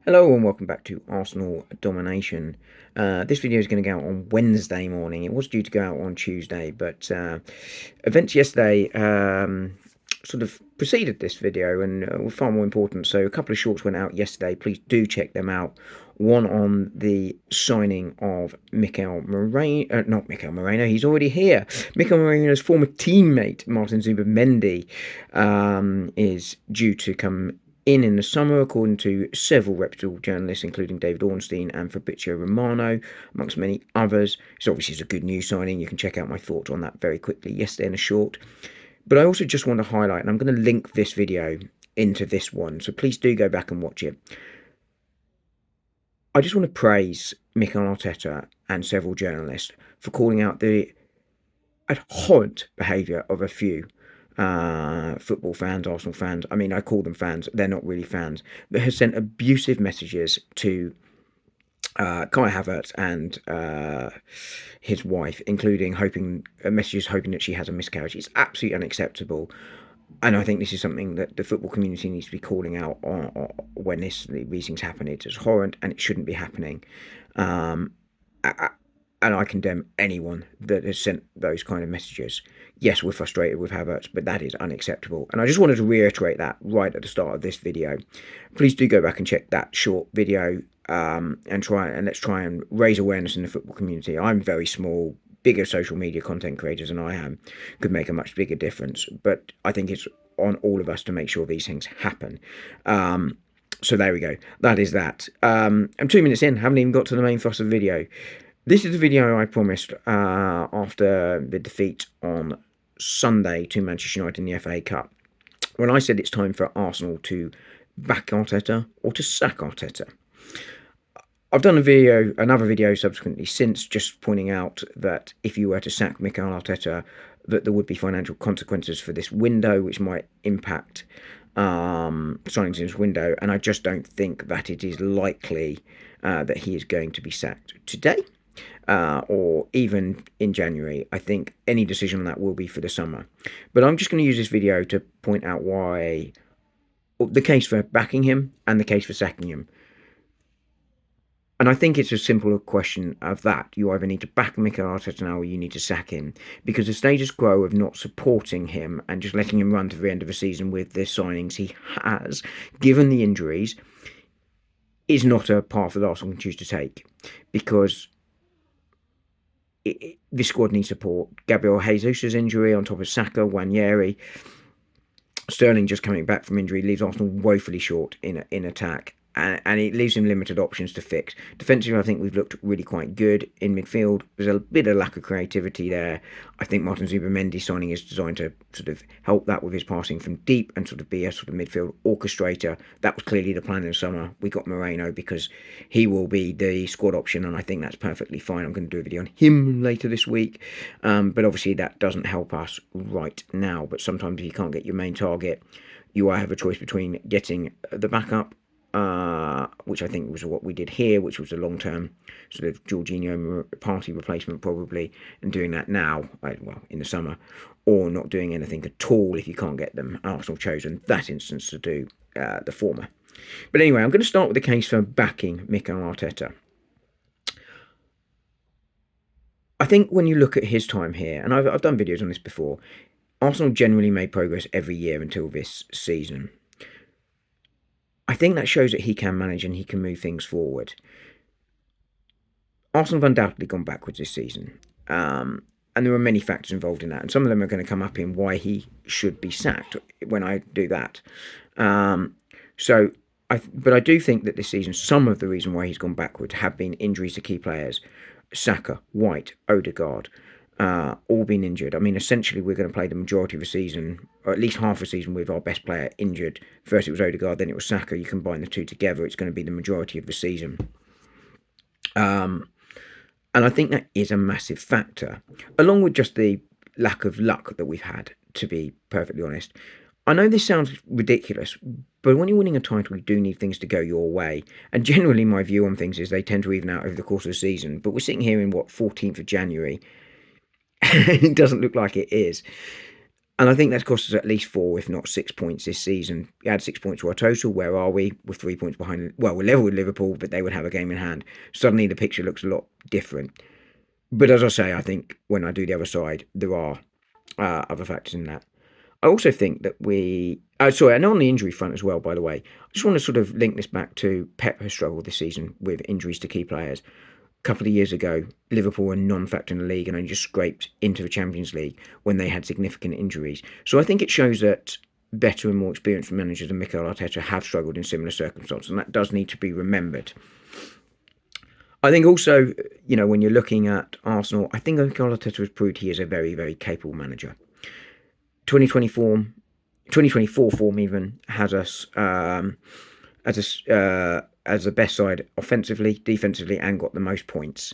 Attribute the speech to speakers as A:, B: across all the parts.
A: Hello and welcome back to Arsenal Domination. This video is going to go out on Wednesday morning. It was due to go out on Tuesday, but events yesterday sort of preceded this video and were far more important. So a couple of shorts went out yesterday. Please do check them out. One on the signing of Mikel Moreno, not Mikel Moreno, he's already here. Mikel Moreno's former teammate Martin Zubimendi is due to come in the summer, according to several reputable journalists, including David Ornstein and Fabrizio Romano, amongst many others. It's obviously a good news signing. You can check out my thoughts on that very quickly yesterday in a short. But I also just want to highlight, and I'm going to link this video into this one, so please do go back and watch it. I just want to praise Mikel Arteta and several journalists for calling out the abhorrent behaviour of a few football fans, Arsenal fans. I mean, I call them fans. They're not really fans. That has sent abusive messages to Kai Havertz and his wife, including messages hoping that she has a miscarriage. It's absolutely unacceptable. And I think this is something that the football community needs to be calling out when these things happen. It's abhorrent and it shouldn't be happening. Um, and I condemn anyone that has sent those kind of messages. Yes, we're frustrated with Havertz, but that is unacceptable. And I just wanted to reiterate that right at the start of this video. Please do go back and check that short video and let's try and raise awareness in the football community. I'm very small. Bigger social media content creators than I am could make a much bigger difference. But I think it's on all of us to make sure these things happen. So there we go. That is that. I'm 2 minutes in, haven't even got to the main thrust of the video. This is the video I promised after the defeat on Sunday to Manchester United in the FA Cup, when I said it's time for Arsenal to back Arteta or to sack Arteta. I've done another video subsequently since, just pointing out that if you were to sack Mikel Arteta, that there would be financial consequences for this window, which might impact signings in this window, and I just don't think that it is likely that he is going to be sacked today. Or even in January. I think any decision on that will be for the summer. But I'm just going to use this video to point out why the case for backing him and the case for sacking him. And I think it's as simple a question of that. You either need to back Mikel Arteta now or you need to sack him. Because the status quo of not supporting him and just letting him run to the end of the season with the signings he has, given the injuries, is not a path that Arsenal can choose to take. Because this squad needs support. Gabriel Jesus' injury on top of Saka, Wanyeri, Sterling just coming back from injury leaves Arsenal woefully short in attack. And it leaves him limited options to fix. Defensively, I think we've looked really quite good. In midfield, there's a bit of lack of creativity there. I think Martin Zubimendi signing is designed to sort of help that with his passing from deep and sort of be a sort of midfield orchestrator. That was clearly the plan in the summer. We got Moreno because he will be the squad option, and I think that's perfectly fine. I'm going to do a video on him later this week. But obviously that doesn't help us right now. But sometimes if you can't get your main target, you have a choice between getting the backup, which I think was what we did here, which was a long-term sort of Jorginho party replacement probably, and doing that now, well, in the summer, or not doing anything at all if you can't get them. Arsenal chose in that instance to do the former. But anyway, I'm going to start with the case for backing Mikel Arteta. I think when you look at his time here, and I've done videos on this before, Arsenal generally made progress every year until this season. I think that shows that he can manage and he can move things forward. Arsenal have undoubtedly gone backwards this season. And there are many factors involved in that. And some of them are going to come up in why he should be sacked when I do that. But I do think that this season, some of the reason why he's gone backwards have been injuries to key players. Saka, White, Odegaard, all been injured. I mean, essentially, we're going to play the majority of the season, or at least half the season, with our best player injured. First it was Odegaard, then it was Saka. You combine the two together, it's going to be the majority of the season. And I think that is a massive factor, along with just the lack of luck that we've had, to be perfectly honest. I know this sounds ridiculous, but when you're winning a title, you do need things to go your way. And generally, my view on things is they tend to even out over the course of the season. But we're sitting here in, 14th of January, it doesn't look like it is. And I think that's cost us at least 4, if not 6 points this season. Add 6 points to our total. Where are we? We're 3 points behind. Well, we're level with Liverpool, but they would have a game in hand. Suddenly the picture looks a lot different. But as I say, I think when I do the other side, there are other factors in that. I also think that we. Sorry, and on the injury front as well, by the way, I just want to sort of link this back to Pep has struggled this season with injuries to key players. A couple of years ago, Liverpool were non-factor in the league and only just scraped into the Champions League when they had significant injuries. So I think it shows that better and more experienced managers than Mikel Arteta have struggled in similar circumstances, and that does need to be remembered. I think also, when you're looking at Arsenal, I think Mikel Arteta has proved he is a very, very capable manager. 2024 form even has us as the best side offensively, defensively, and got the most points.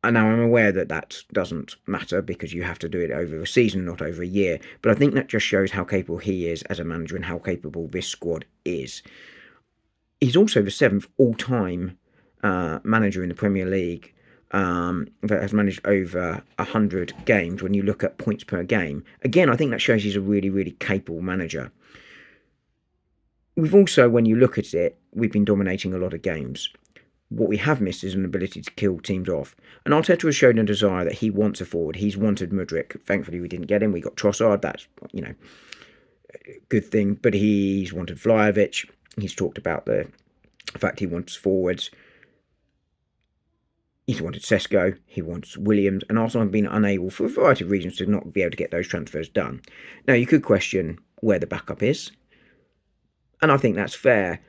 A: And now I'm aware that that doesn't matter because you have to do it over a season, not over a year. But I think that just shows how capable he is as a manager and how capable this squad is. He's also the 7th all-time manager in the Premier League that has managed over 100 games when you look at points per game. Again, I think that shows he's a really, really capable manager. We've also, when you look at it, we've been dominating a lot of games. What we have missed is an ability to kill teams off. And Arteta has shown a desire that he wants a forward. He's wanted Mudryk. Thankfully, we didn't get him. We got Trossard. That's, a good thing. But he's wanted Vlahovic. He's talked about the fact he wants forwards. He's wanted Sesko. He wants Williams. And Arsenal have been unable, for a variety of reasons, to not be able to get those transfers done. Now, you could question where the backup is. And I think that's fair.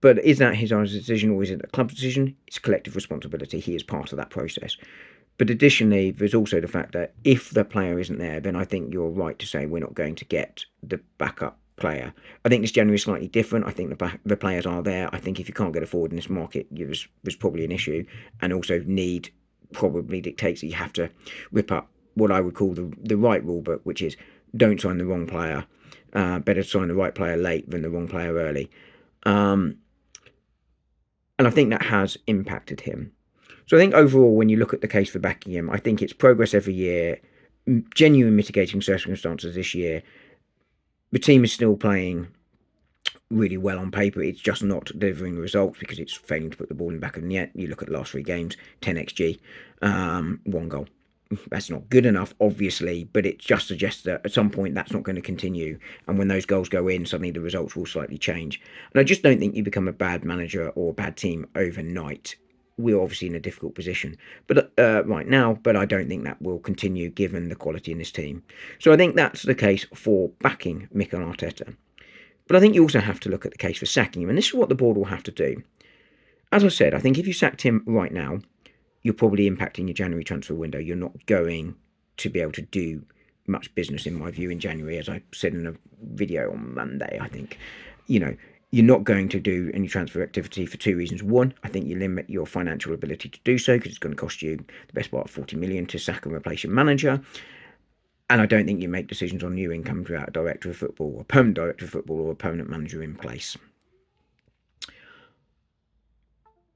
A: But is that his own decision or is it a club's decision? It's collective responsibility. He is part of that process. But additionally, there's also the fact that if the player isn't there, then I think you're right to say we're not going to get the backup player. I think this January is slightly different. I think the players are there. I think if you can't get a forward in this market, there's probably an issue. And also need probably dictates that you have to rip up what I would call the right rule book, which is don't sign the wrong player. Better sign the right player late than the wrong player early. And I think that has impacted him. So I think overall, when you look at the case for backing him, I think it's progress every year, genuine mitigating circumstances this year. The team is still playing really well on paper. It's just not delivering results because it's failing to put the ball in the back of the net. You look at the last 3 games, 10 XG, 1 goal. That's not good enough, obviously, but it just suggests that at some point that's not going to continue. And when those goals go in, suddenly the results will slightly change. And I just don't think you become a bad manager or a bad team overnight. We're obviously in a difficult position, but right now. But I don't think that will continue given the quality in this team. So I think that's the case for backing Mikel Arteta. But I think you also have to look at the case for sacking him, and this is what the board will have to do. As I said, I think if you sacked him right now, you're probably impacting your January transfer window. You're not going to be able to do much business, in my view, in January, as I said in a video on Monday. I think, you're not going to do any transfer activity for 2 reasons. One, I think you limit your financial ability to do so because it's going to cost you the best part of 40 million to sack and replace your manager. And I don't think you make decisions on new income without a director of football, or a permanent director of football, or a permanent manager in place.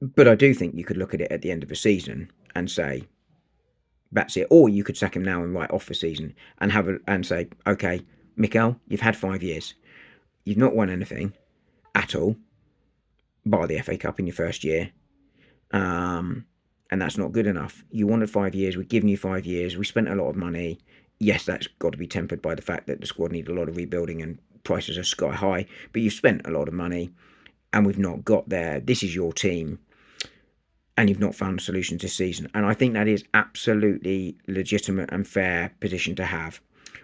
A: But I do think you could look at it at the end of the season and say, that's it. Or you could sack him now and write off the season and say, okay, Mikel, you've had 5 years. You've not won anything at all, bar the FA Cup in your first year. And that's not good enough. You wanted 5 years. We've given you 5 years. We spent a lot of money. Yes, that's got to be tempered by the fact that the squad needs a lot of rebuilding and prices are sky high. But you've spent a lot of money and we've not got there. This is your team. And you've not found solutions this season. And I think that is absolutely legitimate and fair position to have.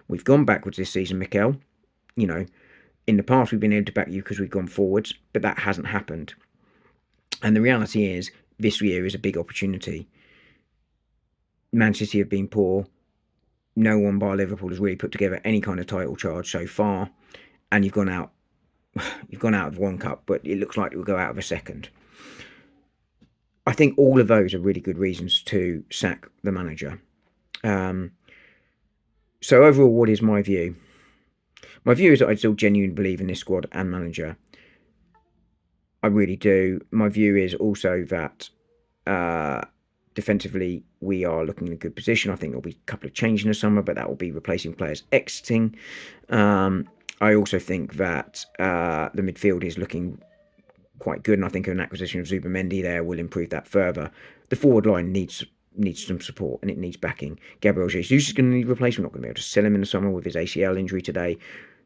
A: We've gone backwards this season, Mikel. In the past we've been able to back you because we've gone forwards, but that hasn't happened. And the reality is, this year is a big opportunity. Man City have been poor. No one bar Liverpool has really put together any kind of title charge so far. And you've gone out of one cup, but it looks like it will go out of a second. I think all of those are really good reasons to sack the manager. So overall, what is my view? My view is that I still genuinely believe in this squad and manager. I really do. My view is also that Defensively, we are looking in a good position. I think there'll be a couple of changes in the summer, but that will be replacing players exiting. I also think that the midfield is looking quite good, and I think an acquisition of Zubamendi there will improve that further. The forward line needs some support and it needs backing. Gabriel Jesus is going to need replacement. We're not going to be able to sell him in the summer with his ACL injury today,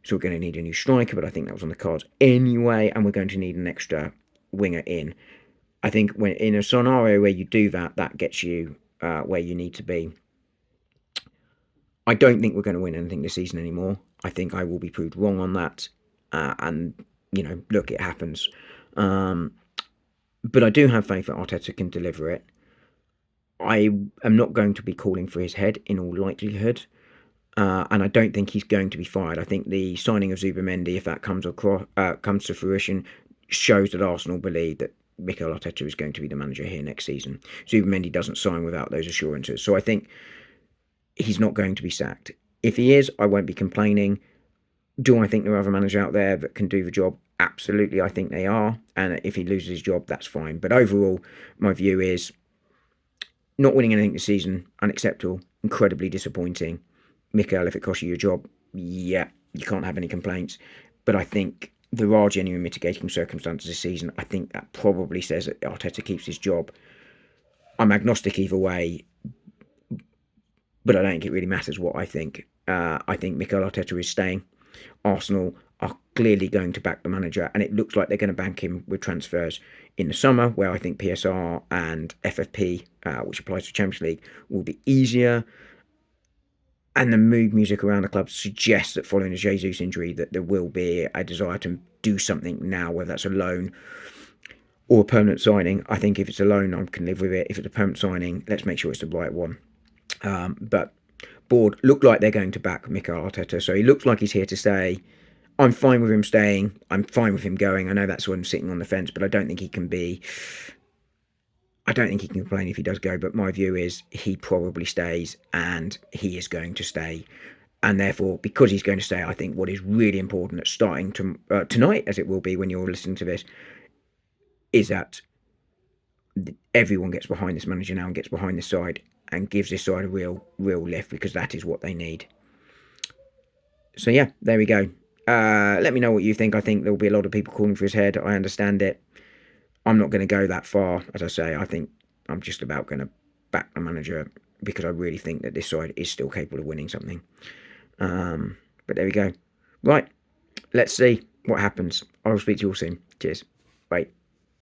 A: so we're going to need a new striker, but I think that was on the cards anyway, and we're going to need an extra winger in. I think when in a scenario where you do that, that gets you where you need to be. I don't think we're going to win anything this season anymore. I think I will be proved wrong on that, and look, it happens. But I do have faith that Arteta can deliver it. I am not going to be calling for his head in all likelihood, and I don't think he's going to be fired. I think the signing of Zubamendi, if that comes to fruition, shows that Arsenal believe that Mikel Arteta is going to be the manager here next season. Zubamendi doesn't sign without those assurances, so I think he's not going to be sacked. If he is, I won't be complaining. Do I think there are other managers out there that can do the job? Absolutely, I think they are. And if he loses his job, that's fine. But overall, my view is not winning anything this season, unacceptable, incredibly disappointing. Mikel, if it costs you your job, yeah, you can't have any complaints. But I think there are genuine mitigating circumstances this season. I think that probably says that Arteta keeps his job. I'm agnostic either way, but I don't think it really matters what I think. I think Mikel Arteta is staying. Arsenal are clearly going to back the manager, and it looks like they're going to bank him with transfers in the summer, where I think PSR and FFP, which applies to Champions League, will be easier. And the mood music around the club suggests that following the Jesus injury, that there will be a desire to do something now, whether that's a loan or a permanent signing. I think if it's a loan, I can live with it. If it's a permanent signing, let's make sure it's the right one. But board look like they're going to back Mikel Arteta, so he looks like he's here to stay. I'm fine with him staying. I'm fine with him going. I know that's when I'm sitting on the fence, but I don't think he can complain if he does go. But my view is he probably stays, and he is going to stay. And therefore, because he's going to stay, I think what is really important at starting tonight, as it will be when you're listening to this, is that everyone gets behind this manager now and gets behind this side and gives this side a real lift, because that is what they need. So yeah, there we go. Let me know what you think. I think there will be a lot of people calling for his head. I understand it. I'm not going to go that far. As I say, I think I'm just about going to back the manager, because I really think that this side is still capable of winning something. But there we go. Right, let's see what happens. I will speak to you all soon. Cheers. Bye.